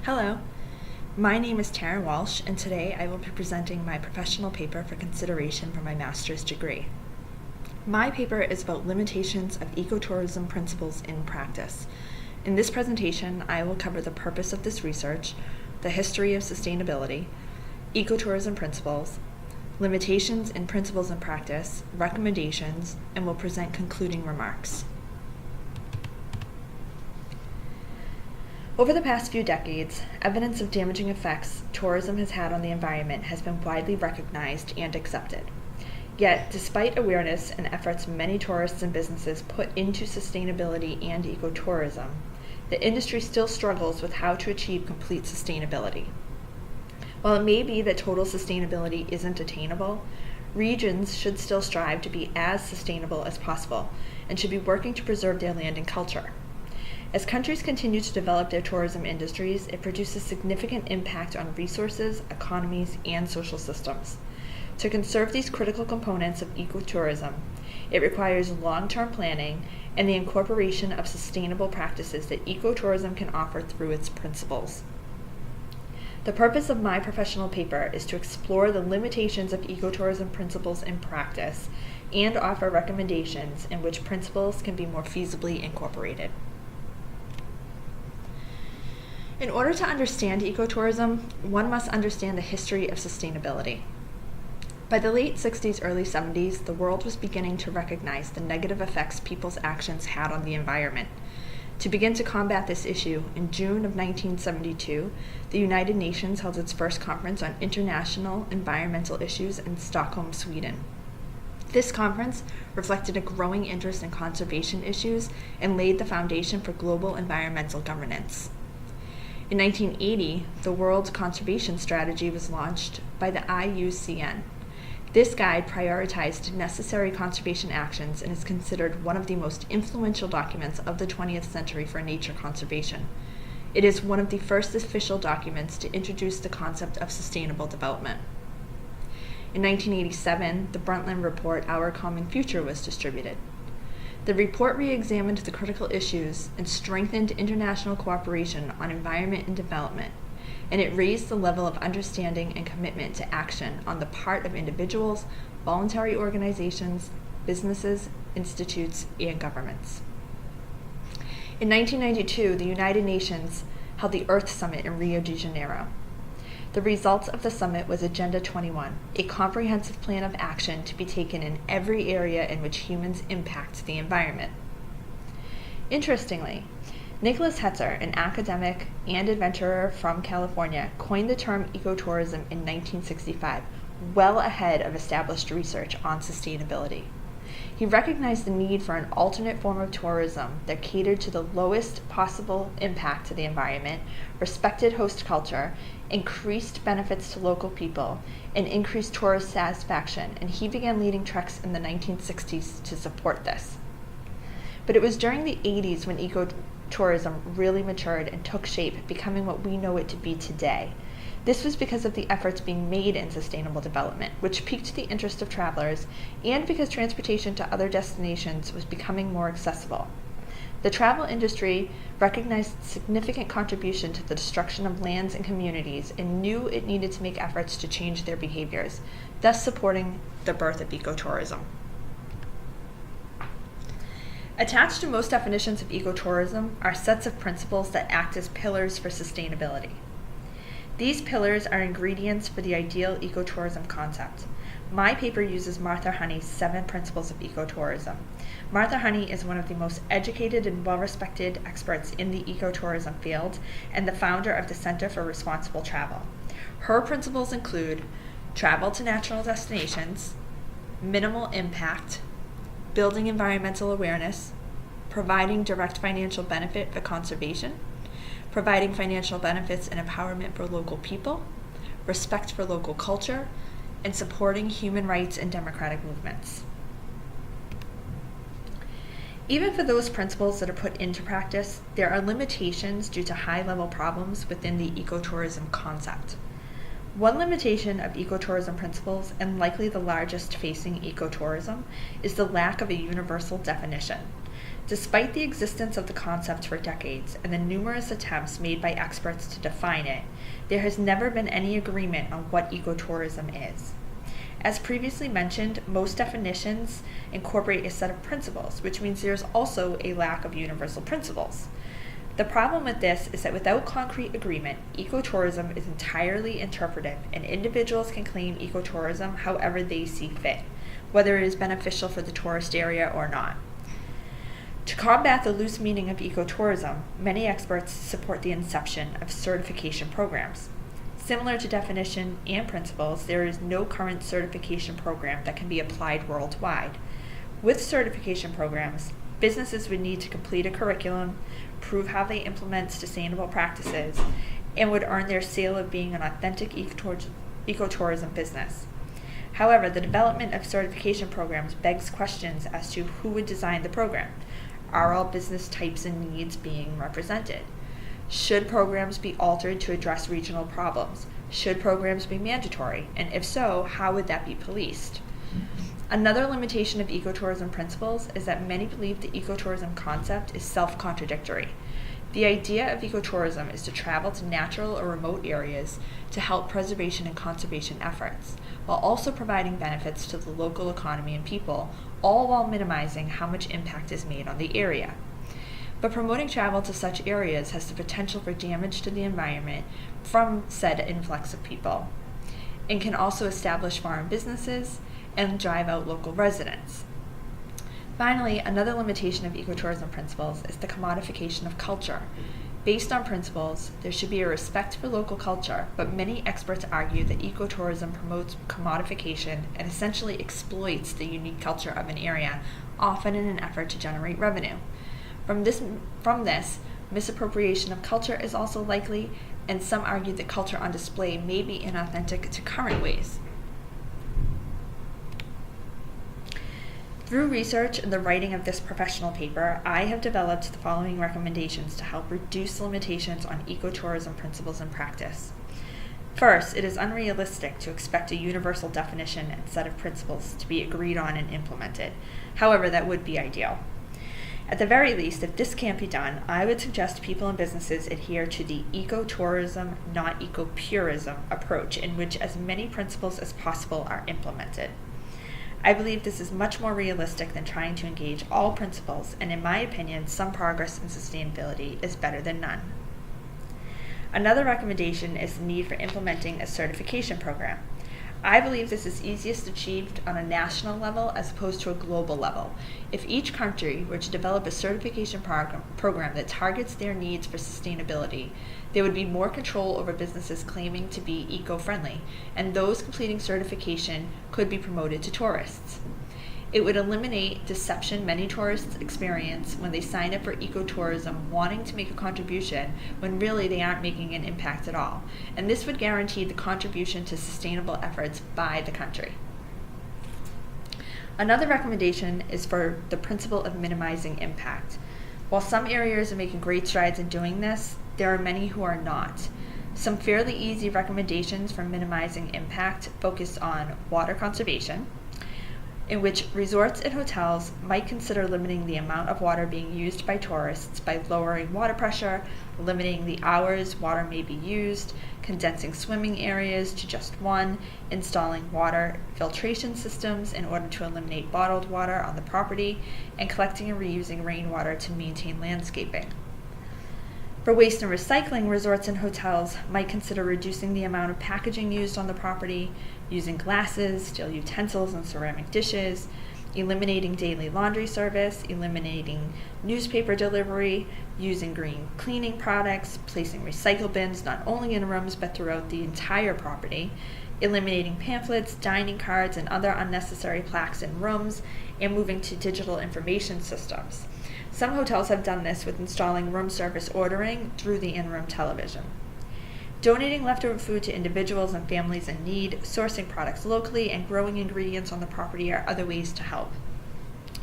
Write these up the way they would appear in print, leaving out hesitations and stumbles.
Hello, my name is Taryn Walsh, and today I will be presenting my professional paper for consideration for my master's degree. My paper is about limitations of ecotourism principles in practice. In this presentation, I will cover the purpose of this research, the history of sustainability, ecotourism principles, limitations in principles in practice, recommendations, and will present concluding remarks. Over the past few decades, evidence of damaging effects tourism has had on the environment has been widely recognized and accepted. Yet, despite awareness and efforts many tourists and businesses put into sustainability and ecotourism, the industry still struggles with how to achieve complete sustainability. While it may be that total sustainability isn't attainable, regions should still strive to be as sustainable as possible and should be working to preserve their land and culture. As countries continue to develop their tourism industries, it produces significant impact on resources, economies, and social systems. To conserve these critical components of ecotourism, it requires long-term planning and the incorporation of sustainable practices that ecotourism can offer through its principles. The purpose of my professional paper is to explore the limitations of ecotourism principles in practice and offer recommendations in which principles can be more feasibly incorporated. In order to understand ecotourism, one must understand the history of sustainability. By the late 60s, early 70s, the world was beginning to recognize the negative effects people's actions had on the environment. To begin to combat this issue, in June of 1972, the United Nations held its first conference on international environmental issues in Stockholm, Sweden. This conference reflected a growing interest in conservation issues and laid the foundation for global environmental governance. In 1980, the World Conservation Strategy was launched by the IUCN. This guide prioritized necessary conservation actions and is considered one of the most influential documents of the 20th century for nature conservation. It is one of the first official documents to introduce the concept of sustainable development. In 1987, the Brundtland Report, Our Common Future, was distributed. The report re-examined the critical issues and strengthened international cooperation on environment and development, and it raised the level of understanding and commitment to action on the part of individuals, voluntary organizations, businesses, institutes, and governments. In 1992, the United Nations held the Earth Summit in Rio de Janeiro. The results of the summit was Agenda 21, a comprehensive plan of action to be taken in every area in which humans impact the environment. Interestingly, Nicholas Hetzer, an academic and adventurer from California, coined the term ecotourism in 1965, well ahead of established research on sustainability. He recognized the need for an alternate form of tourism that catered to the lowest possible impact to the environment, respected host culture, increased benefits to local people, and increased tourist satisfaction, and he began leading treks in the 1960s to support this. But it was during the 80s when ecotourism really matured and took shape, becoming what we know it to be today. This was because of the efforts being made in sustainable development, which piqued the interest of travelers, and because transportation to other destinations was becoming more accessible. The travel industry recognized significant contribution to the destruction of lands and communities and knew it needed to make efforts to change their behaviors, thus supporting the birth of ecotourism. Attached to most definitions of ecotourism are sets of principles that act as pillars for sustainability. These pillars are ingredients for the ideal ecotourism concept. My paper uses Martha Honey's 7 principles of ecotourism. Martha Honey is one of the most educated and well-respected experts in the ecotourism field and the founder of the Center for Responsible Travel. Her principles include travel to natural destinations, minimal impact, building environmental awareness, providing direct financial benefit for conservation, providing financial benefits and empowerment for local people, respect for local culture, and supporting human rights and democratic movements. Even for those principles that are put into practice, there are limitations due to high-level problems within the ecotourism concept. One limitation of ecotourism principles, and likely the largest facing ecotourism, is the lack of a universal definition. Despite the existence of the concept for decades and the numerous attempts made by experts to define it, there has never been any agreement on what ecotourism is. As previously mentioned, most definitions incorporate a set of principles, which means there's also a lack of universal principles. The problem with this is that without concrete agreement, ecotourism is entirely interpretive, and individuals can claim ecotourism however they see fit, whether it is beneficial for the tourist area or not. To combat the loose meaning of ecotourism, many experts support the inception of certification programs. Similar to definition and principles, there is no current certification program that can be applied worldwide. With certification programs, businesses would need to complete a curriculum, prove how they implement sustainable practices, and would earn their seal of being an authentic ecotourism business. However, the development of certification programs begs questions as to who would design the program. Are all business types and needs being represented? Should programs be altered to address regional problems? Should programs be mandatory? And if so, how would that be policed? Another limitation of ecotourism principles is that many believe the ecotourism concept is self-contradictory. The idea of ecotourism is to travel to natural or remote areas to help preservation and conservation efforts, while also providing benefits to the local economy and people, all while minimizing how much impact is made on the area. But promoting travel to such areas has the potential for damage to the environment from said influx of people, and can also establish foreign businesses and drive out local residents. Finally, another limitation of ecotourism principles is the commodification of culture. Based on principles, there should be a respect for local culture, but many experts argue that ecotourism promotes commodification and essentially exploits the unique culture of an area, often in an effort to generate revenue. From this, misappropriation of culture is also likely, and some argue that culture on display may be inauthentic to current ways. Through research and the writing of this professional paper, I have developed the following recommendations to help reduce limitations on ecotourism principles in practice. First, it is unrealistic to expect a universal definition and set of principles to be agreed on and implemented. However, that would be ideal. At the very least, if this can't be done, I would suggest people and businesses adhere to the ecotourism, not ecopurism approach, in which as many principles as possible are implemented. I believe this is much more realistic than trying to engage all principles, and in my opinion, some progress in sustainability is better than none. Another recommendation is the need for implementing a certification program. I believe this is easiest achieved on a national level as opposed to a global level. If each country were to develop a certification program that targets their needs for sustainability, there would be more control over businesses claiming to be eco-friendly, and those completing certification could be promoted to tourists. It would eliminate deception many tourists experience when they sign up for ecotourism wanting to make a contribution when really they aren't making an impact at all, and this would guarantee the contribution to sustainable efforts by the country. Another recommendation is for the principle of minimizing impact. While some areas are making great strides in doing this, there are many who are not. Some fairly easy recommendations for minimizing impact focus on water conservation, in which resorts and hotels might consider limiting the amount of water being used by tourists by lowering water pressure, limiting the hours water may be used, condensing swimming areas to just one, installing water filtration systems in order to eliminate bottled water on the property, and collecting and reusing rainwater to maintain landscaping. For waste and recycling, resorts and hotels might consider reducing the amount of packaging used on the property, using glasses, steel utensils, and ceramic dishes, eliminating daily laundry service, eliminating newspaper delivery, using green cleaning products, placing recycle bins not only in rooms but throughout the entire property, eliminating pamphlets, dining cards, and other unnecessary plaques in rooms, and moving to digital information systems. Some hotels have done this with installing room service ordering through the in-room television. Donating leftover food to individuals and families in need, sourcing products locally, and growing ingredients on the property are other ways to help.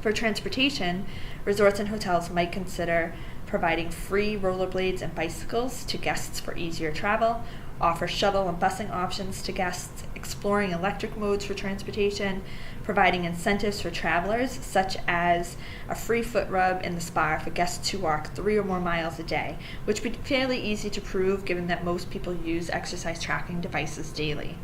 For transportation, resorts and hotels might consider providing free rollerblades and bicycles to guests for easier travel, offer shuttle and busing options to guests, exploring electric modes for transportation, providing incentives for travelers such as a free foot rub in the spa for guests who walk 3 or more miles a day, which would be fairly easy to prove given that most people use exercise tracking devices daily.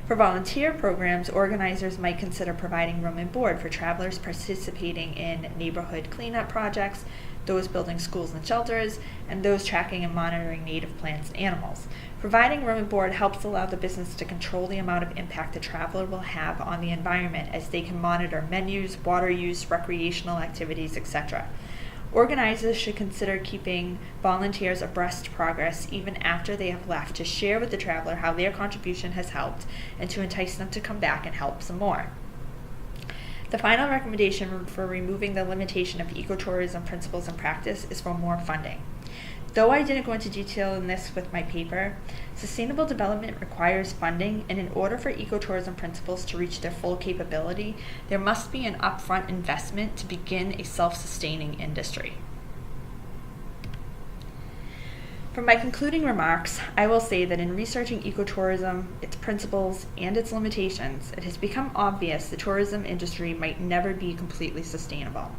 For volunteer programs, organizers might consider providing room and board for travelers participating in neighborhood cleanup projects, those building schools and shelters, and those tracking and monitoring native plants and animals. Providing room and board helps allow the business to control the amount of impact the traveler will have on the environment as they can monitor menus, water use, recreational activities, etc. Organizers should consider keeping volunteers abreast progress even after they have left to share with the traveler how their contribution has helped and to entice them to come back and help some more. The final recommendation for removing the limitation of ecotourism principles and practice is for more funding. Though I didn't go into detail in this with my paper, sustainable development requires funding, and in order for ecotourism principles to reach their full capability, there must be an upfront investment to begin a self-sustaining industry. For my concluding remarks, I will say that in researching ecotourism, its principles, and its limitations, it has become obvious the tourism industry might never be completely sustainable.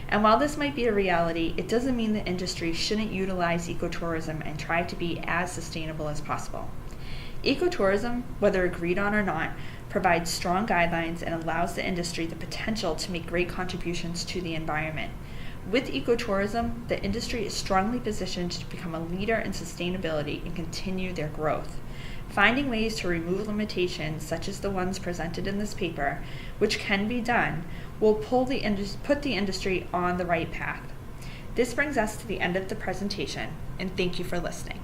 And while this might be a reality, it doesn't mean the industry shouldn't utilize ecotourism and try to be as sustainable as possible. Ecotourism, whether agreed on or not, provides strong guidelines and allows the industry the potential to make great contributions to the environment. With ecotourism, the industry is strongly positioned to become a leader in sustainability and continue their growth. Finding ways to remove limitations, such as the ones presented in this paper, which can be done, will put the industry on the right path. This brings us to the end of the presentation, and thank you for listening.